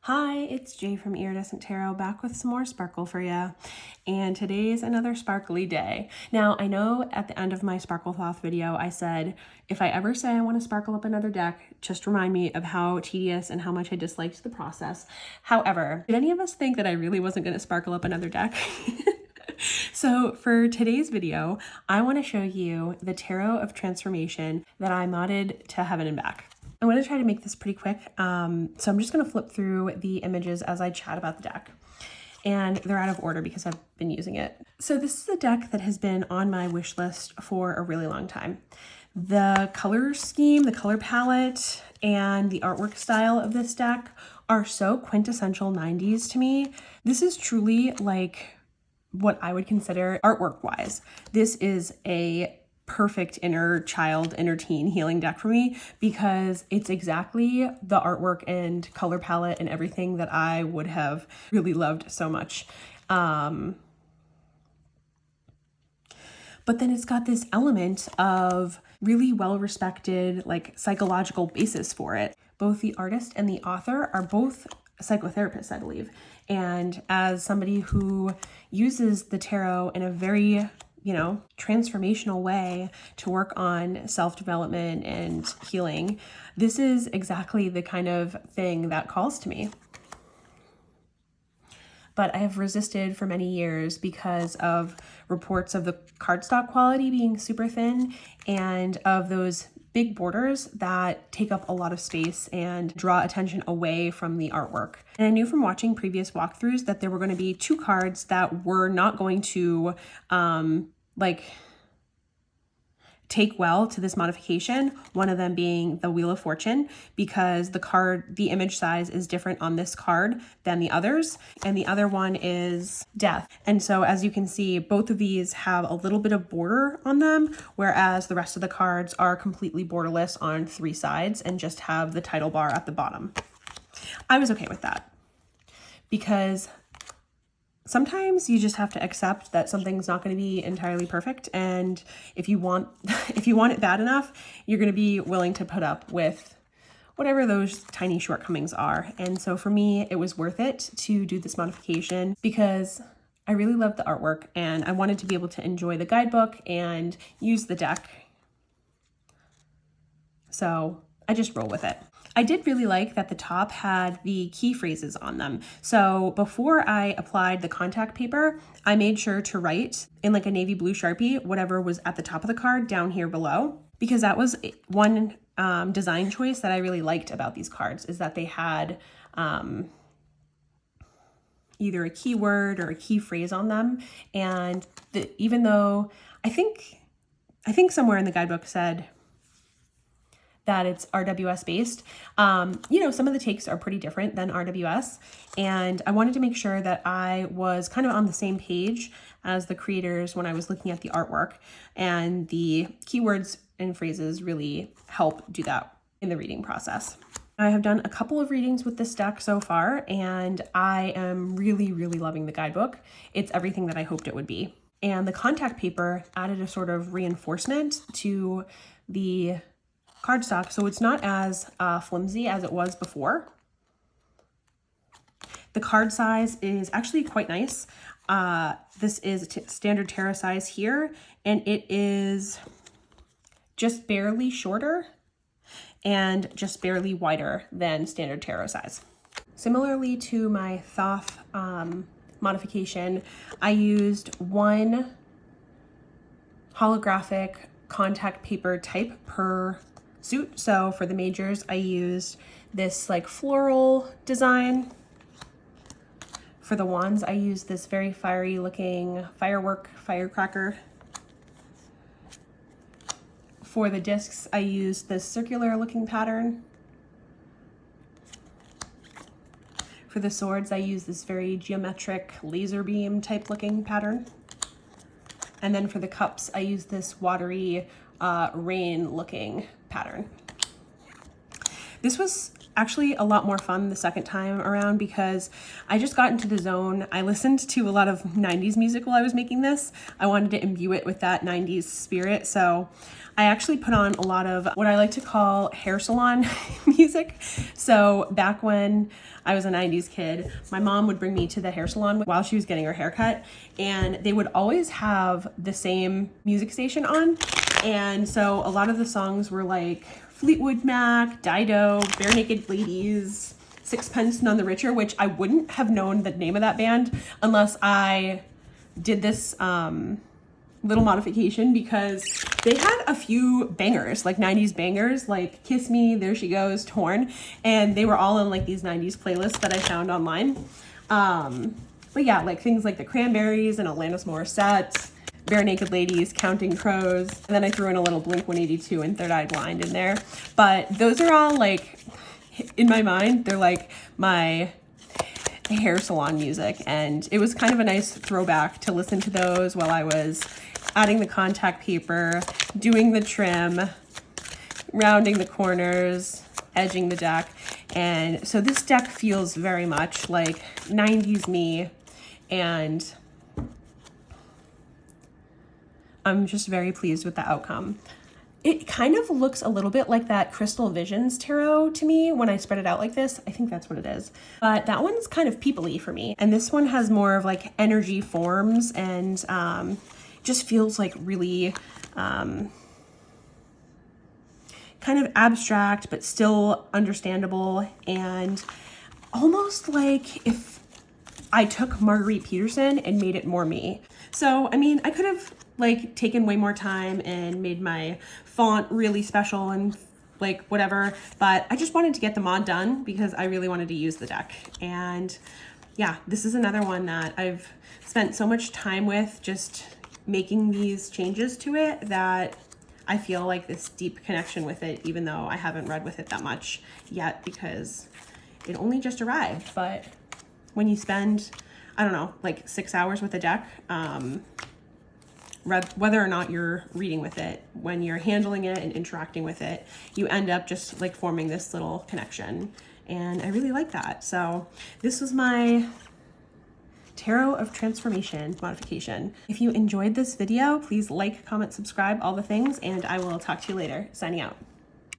Hi, it's Jay from Iridescent Tarot back with some more sparkle for you. And today's another sparkly day. Now, I know at the end of my Sparkle Thoth video, I said, if I ever say I want to sparkle up another deck, just remind me of how tedious and how much I disliked the process. However, did any of us think that I really wasn't going to sparkle up another deck? So for today's video, I want to show you the Tarot of Transformation that I modded to heaven and back. I'm going to try to make this pretty quick, so I'm just going to flip through the images as I chat about the deck. And they're out of order because I've been using it. So this is a deck that has been on my wish list for a really long time. The color scheme, the color palette, and the artwork style of this deck are so quintessential 90s to me. This is truly like what I would consider artwork-wise. This is a perfect inner child, inner teen healing deck for me because it's exactly the artwork and color palette and everything that I would have really loved so much. But then it's got this element of really well-respected, like psychological basis for it. Both the artist and the author are both psychotherapists, I believe. And as somebody who uses the tarot in a very transformational way to work on self-development and healing, this is exactly the kind of thing that calls to me. But I have resisted for many years because of reports of the cardstock quality being super thin and of those big borders that take up a lot of space and draw attention away from the artwork. And I knew from watching previous walkthroughs that there were going to be two cards that were not going to take well to this modification, one of them being the Wheel of Fortune, because the image size is different on this card than the others, and the other one is Death. And so as you can see, both of these have a little bit of border on them, whereas the rest of the cards are completely borderless on three sides and just have the title bar at the bottom. I was okay with that because sometimes you just have to accept that something's not going to be entirely perfect, and if you want it bad enough, you're going to be willing to put up with whatever those tiny shortcomings are. And so for me, it was worth it to do this modification because I really loved the artwork and I wanted to be able to enjoy the guidebook and use the deck. So I just roll with it. I did really like that the top had the key phrases on them. So before I applied the contact paper, I made sure to write in like a navy blue Sharpie whatever was at the top of the card down here below, because that was one design choice that I really liked about these cards, is that they had either a keyword or a key phrase on them. And even though I think somewhere in the guidebook said that it's RWS based. Some of the takes are pretty different than RWS, and I wanted to make sure that I was kind of on the same page as the creators when I was looking at the artwork, and the keywords and phrases really help do that in the reading process. I have done a couple of readings with this deck so far, and I am really, really loving the guidebook. It's everything that I hoped it would be. And the contact paper added a sort of reinforcement to the cardstock, so it's not as flimsy as it was before. The card size is actually quite nice. This is standard tarot size here, and it is just barely shorter and just barely wider than standard tarot size. Similarly to my Thoth modification, I used one holographic contact paper type per suit. So for the majors, I used this like floral design. For the wands, I used this very fiery looking firecracker. For the discs, I used this circular looking pattern. For the swords, I used this very geometric laser beam type looking pattern. And then for the cups, I used this watery rain looking pattern. This was actually a lot more fun the second time around because I just got into the zone. I listened to a lot of 90s music while I was making this. I wanted to imbue it with that 90s spirit. So I actually put on a lot of what I like to call hair salon music. So back when I was a 90s kid, my mom would bring me to the hair salon while she was getting her haircut, and they would always have the same music station on. And so a lot of the songs were like Fleetwood Mac, Dido, Bare Naked Ladies, Sixpence None the Richer, which I wouldn't have known the name of that band unless I did this little modification, because they had a few bangers, like 90s bangers, like Kiss Me, There She Goes, Torn, and they were all in like these 90s playlists that I found online. But yeah, like things like the Cranberries and Alanis Morissette, Bare Naked Ladies, Counting Crows, and then I threw in a little Blink-182 and Third Eye Blind in there. But those are all like, in my mind, they're like my hair salon music, and it was kind of a nice throwback to listen to those while I was adding the contact paper, doing the trim, rounding the corners, edging the deck. And so this deck feels very much like 90s me, and I'm just very pleased with the outcome. It kind of looks a little bit like that Crystal Visions tarot to me when I spread it out like this. I think that's what it is. But that one's kind of people-y for me. And this one has more of like energy forms, and just feels like really kind of abstract, but still understandable, and almost like if I took Marguerite Peterson and made it more me. So, I mean, I could have like taken way more time and made my font really special and like whatever, but I just wanted to get the mod done because I really wanted to use the deck. And yeah, this is another one that I've spent so much time with, just making these changes to it, that I feel like this deep connection with it, even though I haven't read with it that much yet because it only just arrived. But when you spend, I don't know, like 6 hours with a deck, whether or not you're reading with it, when you're handling it and interacting with it, you end up just like forming this little connection. And I really like that. So this was my Tarot of Transformation modification. If you enjoyed this video, please like, comment, subscribe, all the things, and I will talk to you later. Signing out.